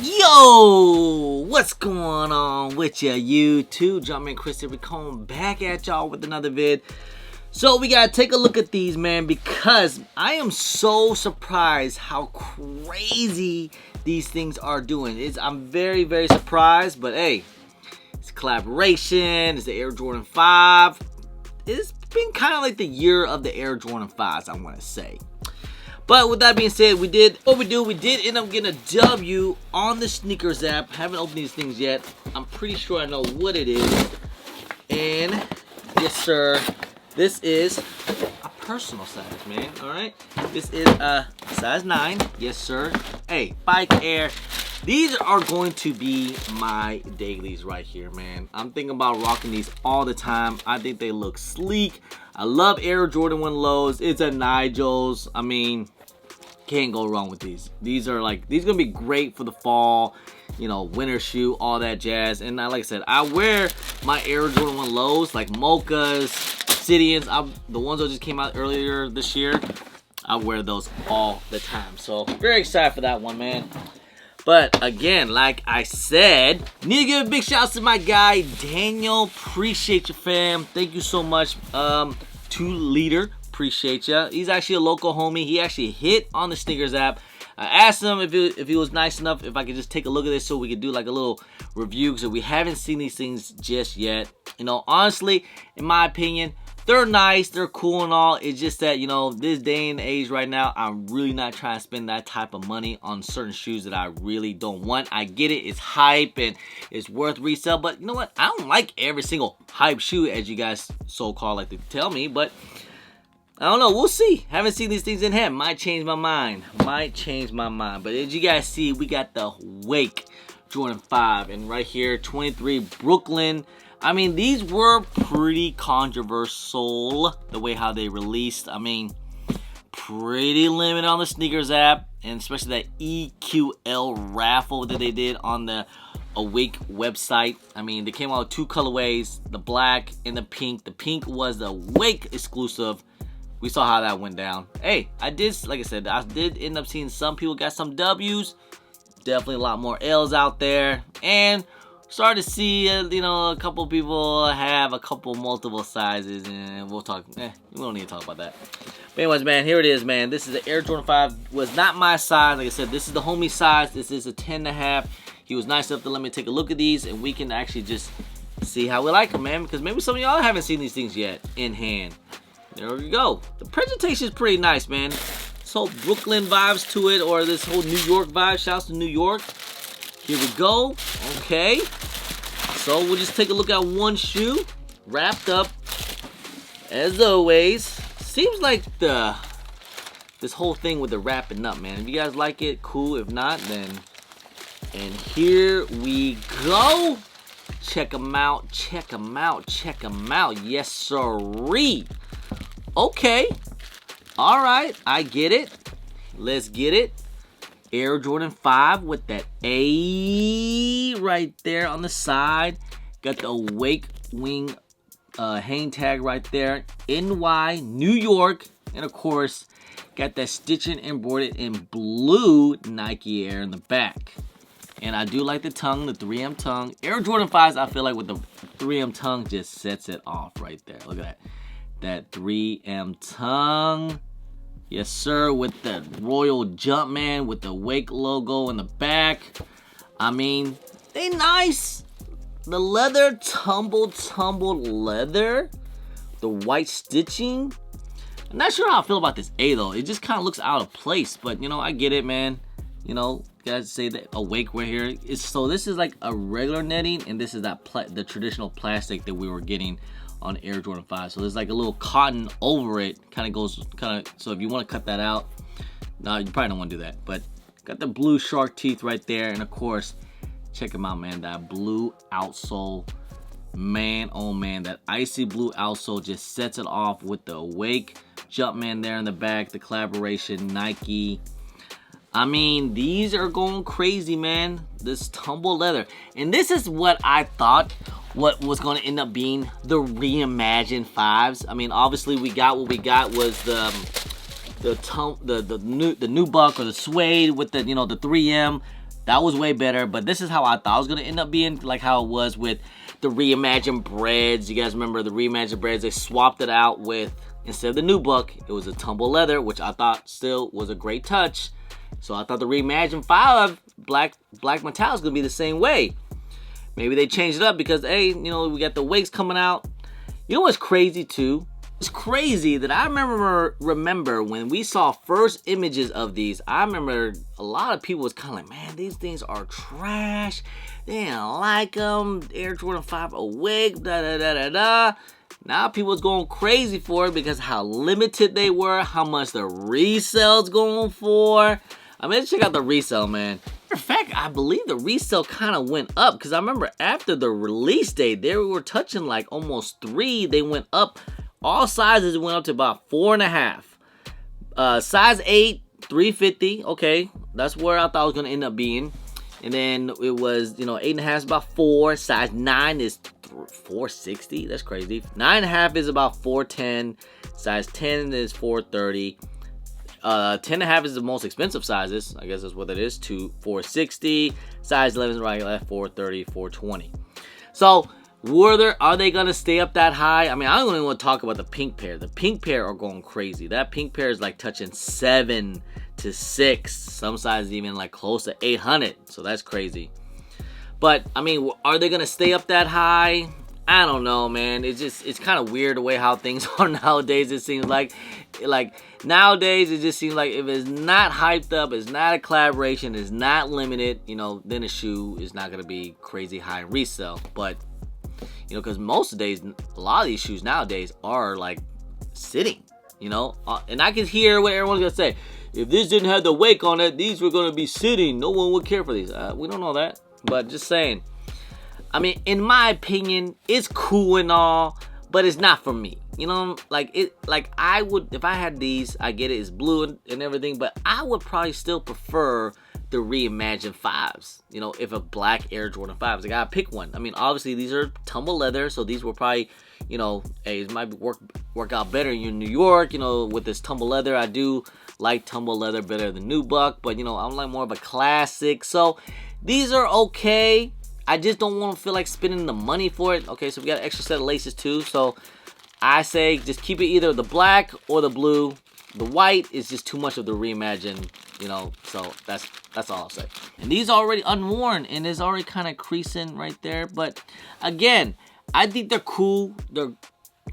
Yo, what's going on with ya, YouTube? Jumpman Chris here. We coming back at y'all with another vid. So we gotta take a look at these, man, because I am so surprised how crazy these things are doing. I'm very, very surprised, but hey, it's a collaboration. It's the Air Jordan 5. It's been kind of like the year of the Air Jordan 5s, I want to say. But with that being said, we did end up getting a W on the sneakers app. Haven't opened these things yet. I'm pretty sure I know what it is. And yes, sir, this is a personal size, man. All right, this is a size 9. Yes, sir. Hey, Bike Air. These are going to be my dailies right here, man. I'm thinking about rocking these all the time. I think they look sleek. I love Air Jordan 1 lows. It's a Nigel's. I mean, can't go wrong with these. These gonna be great for the fall, you know, winter shoe, all that jazz. And like I said, I wear my Air Jordan 1 lows, like Mochas, Obsidians. The ones that just came out earlier this year, I wear those all the time. So very excited for that one, man. But again, like I said, need to give a big shout out to my guy Daniel. Appreciate you, fam. Thank you so much. 2 liter, appreciate you. He's actually a local homie. He actually hit on the sneakers app. I asked him if he was nice enough if I could just take a look at this so we could do like a little review, because we haven't seen these things just yet. You know, honestly, in my opinion, they're nice, they're cool and all. It's just that, you know, this day and age right now, I'm really not trying to spend that type of money on certain shoes that I really don't want. I get it, it's hype and it's worth resale, but you know what? I don't like every single hype shoe, as you guys so-called like to tell me, but I don't know, we'll see. Haven't seen these things in hand. Might change my mind. But as you guys see, we got the Wake Jordan 5, and right here, 23 Brooklyn. I mean, these were pretty controversial, the way how they released. I mean, pretty limited on the sneakers app, and especially that EQL raffle that they did on the Awake website. I mean, they came out with 2 colorways, the black and the pink. The pink was the Wake exclusive. We saw how that went down. Hey, like I said, I did end up seeing some people got some W's. Definitely a lot more L's out there. And started to see, you know, a couple people have a couple multiple sizes, and we'll talk. We don't need to talk about that. But anyways, man, here it is, man. This is the Air Jordan 5. Was not my size. Like I said, this is the homie size. This is a 10.5. He was nice enough to let me take a look at these, and we can actually just see how we like them, man. Because maybe some of y'all haven't seen these things yet in hand. There we go. The presentation is pretty nice, man. This whole Brooklyn vibes to it, or this whole New York vibe. Shouts to New York. Here we go. Okay. So we'll just take a look at one shoe. Wrapped up. As always. Seems like this whole thing with the wrapping up, man. If you guys like it, cool. If not, then. And here we go. Check them out. Check them out. Check them out. Yes, sirree. Okay. Alright. I get it. Let's get it. Air Jordan 5 with that A right there on the side. Got the Awake Wing hang tag right there. NY, New York. And of course, got that stitching embroidered in blue Nike Air in the back. And I do like the tongue, the 3M tongue. Air Jordan 5s, I feel like with the 3M tongue just sets it off right there. Look at that. That 3M tongue. Yes, sir, with the Royal Jumpman, with the Wake logo in the back. I mean, they nice. The leather, tumbled leather. The white stitching. I'm not sure how I feel about this A, though. It just kind of looks out of place. But, you know, I get it, man. You know, guys say that Awake we're here. So this is like a regular netting, and this is that the traditional plastic that we were getting on Air Jordan 5. So there's like a little cotton over it. So if you want to cut that out, no, you probably don't want to do that. But got the blue shark teeth right there. And of course, check them out, man. That blue outsole. Man, oh man, that icy blue outsole just sets it off with the Awake Jumpman there in the back. The collaboration, Nike. I mean, these are going crazy, man. This tumble leather. And this is what I thought what was going to end up being the reimagined 5s. I mean, obviously we got what we got was the nubuck or the suede with the, you know, the 3M That was way better, but this is how I thought it was going to end up being, like how it was with the reimagined breads. You guys remember the reimagined breads? They swapped it out with, instead of the nubuck, it was a tumble leather, which I thought still was a great touch. So I thought the reimagined 5 black metallic is going to be the same way. Maybe they changed it up because, hey, you know, we got the wakes coming out. You know what's crazy too? It's crazy that I remember when we saw first images of these. I remember a lot of people was kind of like, man, these things are trash. They didn't like them. Air Jordan 5 awake, da da da da da. Now people was going crazy for it because how limited they were, how much the resale's going for. I mean, check out the resale, man. In fact, I believe the resale kind of went up because I remember after the release date, they were touching like almost 3. They went up. All sizes went up to about 4.5. Size 8, $350. Okay, that's where I thought it was gonna end up being. And then it was, you know, 8.5 is about 4. Size 9 is $460. That's crazy. 9.5 is about $410. Size 10 is $430. 10.5 is the most expensive sizes. I guess that's what it is. $460. Size 11 is right at $430, $420. So are they gonna stay up that high? I mean, I don't even want to talk about the pink pair. The pink pair are going crazy. That pink pair is like touching 7 to 6. Some sizes even like close to 800. So that's crazy. But I mean, are they gonna stay up that high? I don't know, man. It's kind of weird the way how things are nowadays. It seems like nowadays it just seems like if it's not hyped up, it's not a collaboration, it's not limited, you know, then a shoe is not gonna be crazy high in resale. But you know, because most of the days, a lot of these shoes nowadays are like sitting, you know. And I can hear what everyone's gonna say. If this didn't have the wake on it, these were gonna be sitting. No one would care for these. We don't know that, but just saying. I mean, in my opinion, it's cool and all, but it's not for me. You know, like I would, if I had these, I get it, it's blue and everything, but I would probably still prefer the reimagined 5s. You know, if a black Air Jordan 5s, I gotta pick one. I mean, obviously these are tumble leather, so these will probably, you know, hey, it might work out better in New York. You know, with this tumble leather, I do like tumble leather better than nubuck, but you know, I'm like more of a classic. So these are okay. I just don't want to feel like spending the money for it. Okay, so we got an extra set of laces too. So I say just keep it either the black or the blue. The white is just too much of the reimagined, you know, so that's all I'll say. And these are already unworn and is already kind of creasing right there. But again, I think they're cool. They're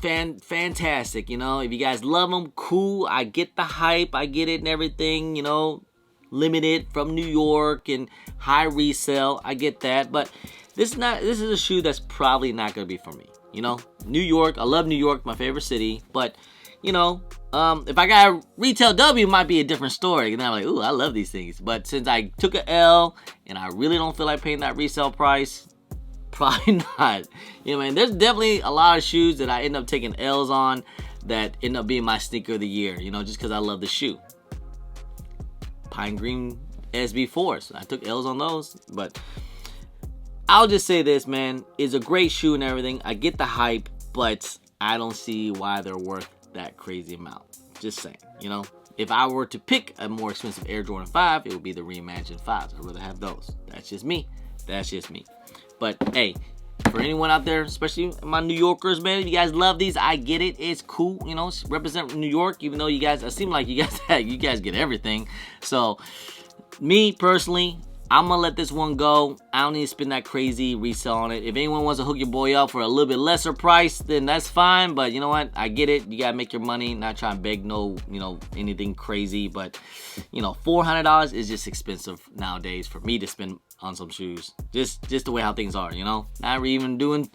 fantastic, you know. If you guys love them, cool. I get the hype. I get it and everything, you know. Limited from New York and high resale. I get that. But this is a shoe that's probably not going to be for me, you know. New York, I love New York, my favorite city. But, you know, if I got a retail W, it might be a different story. And I'm like, ooh, I love these things. But since I took an L and I really don't feel like paying that resale price, probably not. You know, man, there's definitely a lot of shoes that I end up taking L's on that end up being my sneaker of the year, you know, just because I love the shoe. Pine Green SB4s. I took L's on those, but I'll just say this, man. It's a great shoe and everything. I get the hype, but I don't see why they're worth that crazy amount. Just saying, you know. If I were to pick a more expensive Air Jordan 5, it would be the reimagined 5s. I'd rather have those. That's just me. That's just me. But, hey, for anyone out there, especially my New Yorkers, man, if you guys love these, I get it. It's cool, you know, represent New York, even though you guys, it seem like you guys get everything. So, me, personally, I'm going to let this one go. I don't need to spend that crazy resale on it. If anyone wants to hook your boy up for a little bit lesser price, then that's fine. But you know what? I get it. You got to make your money. Not trying to beg no, you know, anything crazy. But, you know, $400 is just expensive nowadays for me to spend on some shoes. Just the way how things are, you know? Not even doing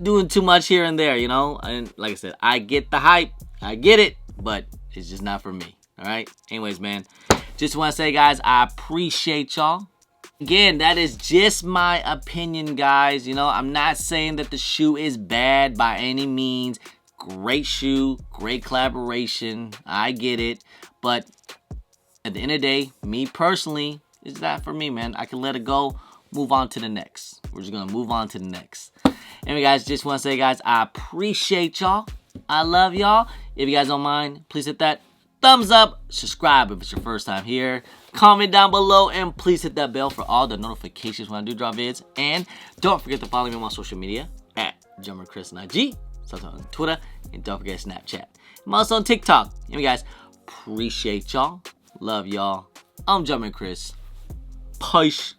too much here and there, you know? And like I said, I get the hype. I get it. But it's just not for me. All right? Anyways, man. Just want to say, guys, I appreciate y'all. Again, that is just my opinion, guys. You know, I'm not saying that the shoe is bad by any means. Great shoe, great collaboration. I get it. But at the end of the day, me personally, it's not for me, man. I can let it go, move on to the next. We're just going to move on to the next. Anyway, guys, just want to say, guys, I appreciate y'all. I love y'all. If you guys don't mind, please hit that thumbs up, subscribe if it's your first time here, comment down below, and please hit that bell for all the notifications when I do drop vids. And don't forget to follow me on my social media at Chris on IG, so on Twitter, and don't forget Snapchat. I'm also on TikTok. Anyway, guys, appreciate y'all. Love y'all. I'm Chris. Peace.